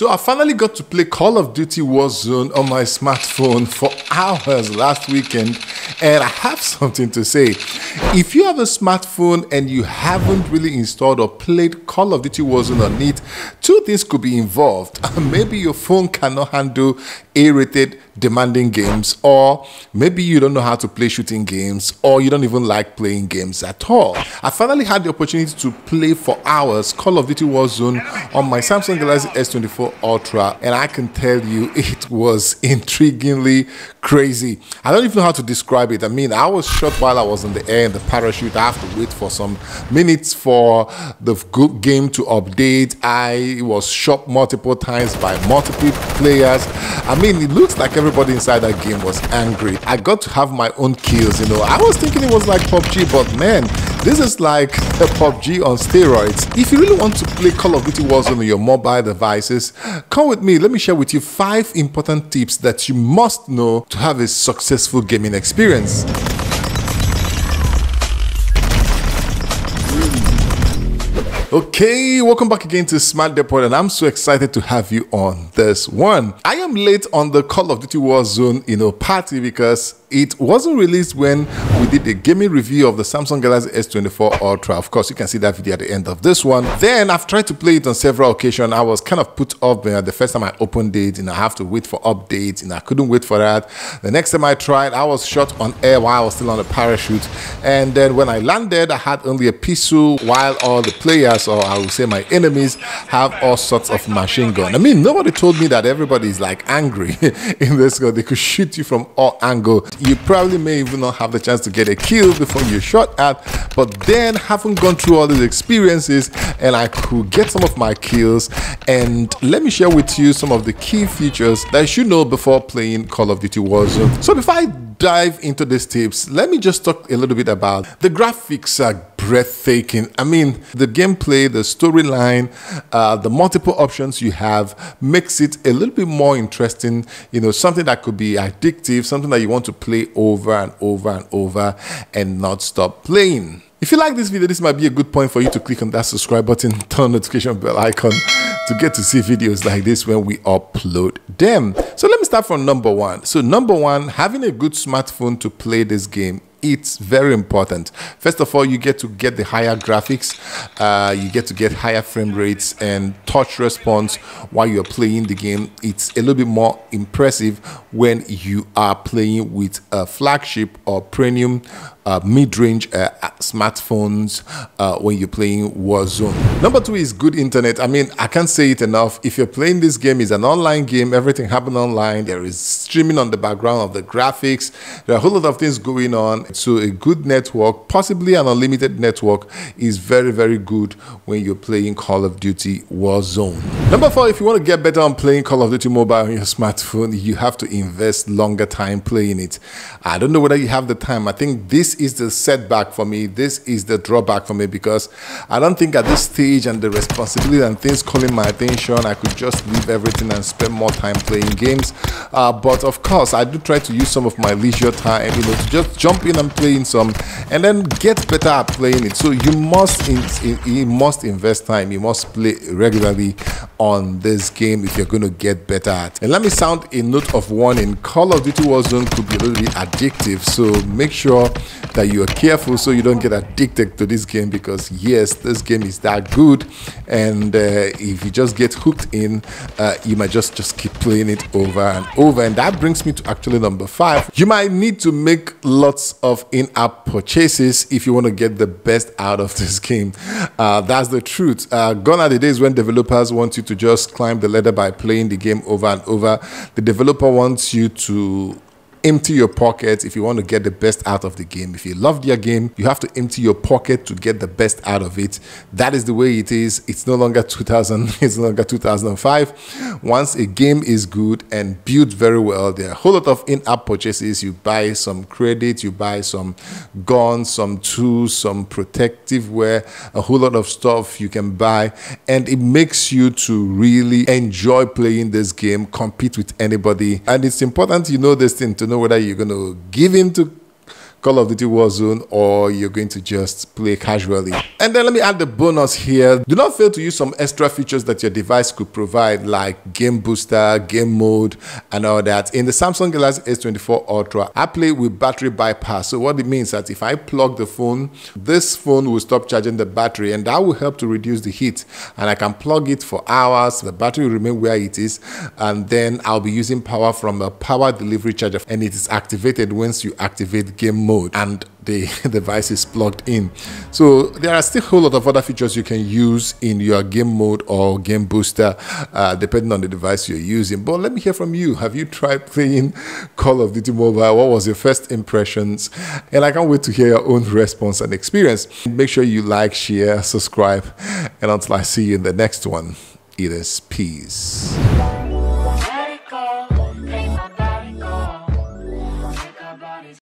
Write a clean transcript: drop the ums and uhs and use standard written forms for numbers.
So I finally got to play Call of Duty Warzone on my smartphone for hours last weekend, and I have something to say. If you have a smartphone and you haven't really installed or played Call of Duty Warzone on it, two things could be involved. Maybe your phone cannot handle A-rated demanding games, or maybe you don't know how to play shooting games, or you don't even like playing games at all. I finally had the opportunity to play for hours Call of Duty Warzone on my Samsung Galaxy S24 Ultra, and I can tell you it was intriguingly crazy. I don't even know how to describe it. I mean, I was shot while I was in the air in the parachute. I have to wait for some minutes for the game to update. I was shot multiple times by multiple players. I mean, it looks like everybody inside that game was angry. I got to have my own kills, you know. I was thinking it was like PUBG, but man, this is like a PUBG on steroids. If you really want to play Call of Duty Warzone on your mobile devices, come with me. Let me share with you 5 important tips that you must know to have a successful gaming experience. Okay, welcome back again to Smart Depot, and I'm so excited to have you on this one. I am late on the Call of Duty Warzone, party because it wasn't released when we did the gaming review of the Samsung Galaxy S24 Ultra. Of course, you can see that video at the end of this one. Then I've tried to play it on several occasions. I was kind of put off the first time I opened it, and I have to wait for updates, and I couldn't wait for that. The next time I tried, I was shot on air while I was still on a parachute, and then when I landed, I had only a pistol while all the players, or I would say my enemies, have all sorts of machine gun. I mean, nobody told me that everybody is like angry in this game. They could shoot you from all angles. You probably may even not have the chance to get a kill before you're shot at, but then having gone through all these experiences, and I could get some of my kills. And let me share with you some of the key features that you should know before playing Call of Duty Warzone. So before I dive into these tips, let me just talk a little bit about the graphics. Are breathtaking. I mean, the gameplay, the storyline, the multiple options you have makes it a little bit more interesting, something that could be addictive, something that you want to play over and over and over and not stop playing. If you like this video, this might be a good point for you to click on that subscribe button, turn on the notification bell icon to get to see videos like this when we upload them. So let me start from number 1. So number 1, having a good smartphone to play this game. It's very important. First of all, you get to get the higher graphics, you get to get higher frame rates and touch response while you're playing the game. It's a little bit more impressive when you are playing with a flagship or premium mid-range smartphones when you're playing Warzone. Number 2 is good internet. I mean, I can't say it enough. If you're playing this game, it's an online game. Everything happens online. There is streaming on the background of the graphics. There are a whole lot of things going on. So a good network, possibly an unlimited network, is very, very good when you're playing Call of Duty Warzone. Number 4, if you want to get better on playing Call of Duty Mobile on your smartphone, you have to invest longer time playing it. I don't know whether you have the time. I think this is the setback for me. This is the drawback for me, because I don't think at this stage and the responsibility and things calling my attention, I could just leave everything and spend more time playing games. But of course, I do try to use some of my leisure time, to just jump in and playing some, and then get better at playing it. So you must invest time. You must play regularly on this game if you're going to get better at. And let me sound a note of warning: Call of Duty Warzone could be a little bit addictive, so make sure that you are careful so you don't get addicted to this game, because yes, this game is that good, and if you just get hooked in, you might just keep playing it over and over. And that brings me to actually number 5. You might need to make lots of in-app purchases if you want to get the best out of this game. That's the truth. Gone are the days when developers want you to just climb the ladder by playing the game over and over. The developer wants you to empty your pocket if you want to get the best out of the game. If you love their game, you have to empty your pocket to get the best out of it. That is the way it is. It's no longer 2000, it's no longer 2005. Once a game is good and built very well, there are a whole lot of in-app purchases. You buy some credit, you buy some guns, some tools, some protective wear, a whole lot of stuff you can buy, and it makes you to really enjoy playing this game, compete with anybody. And it's important you know this thing to know whether you're going to give in to Call of Duty Warzone, or you're going to just play casually. And then let me add the bonus here. Do not fail to use some extra features that your device could provide, like game booster, game mode, and all that. In the Samsung Galaxy S24 Ultra, I play with battery bypass. So what it means that if I plug the phone, this phone will stop charging the battery, and that will help to reduce the heat. And I can plug it for hours, the battery will remain where it is, and then I'll be using power from a power delivery charger, and it is activated once you activate game mode and the device is plugged in. So there are still a whole lot of other features you can use in your game mode or game booster, depending on the device you're using. But let me hear from you. Have you tried playing Call of Duty Mobile? What was your first impressions? And I can't wait to hear your own response and experience. Make sure you like, share, subscribe, and until I see you in the next one, it is peace.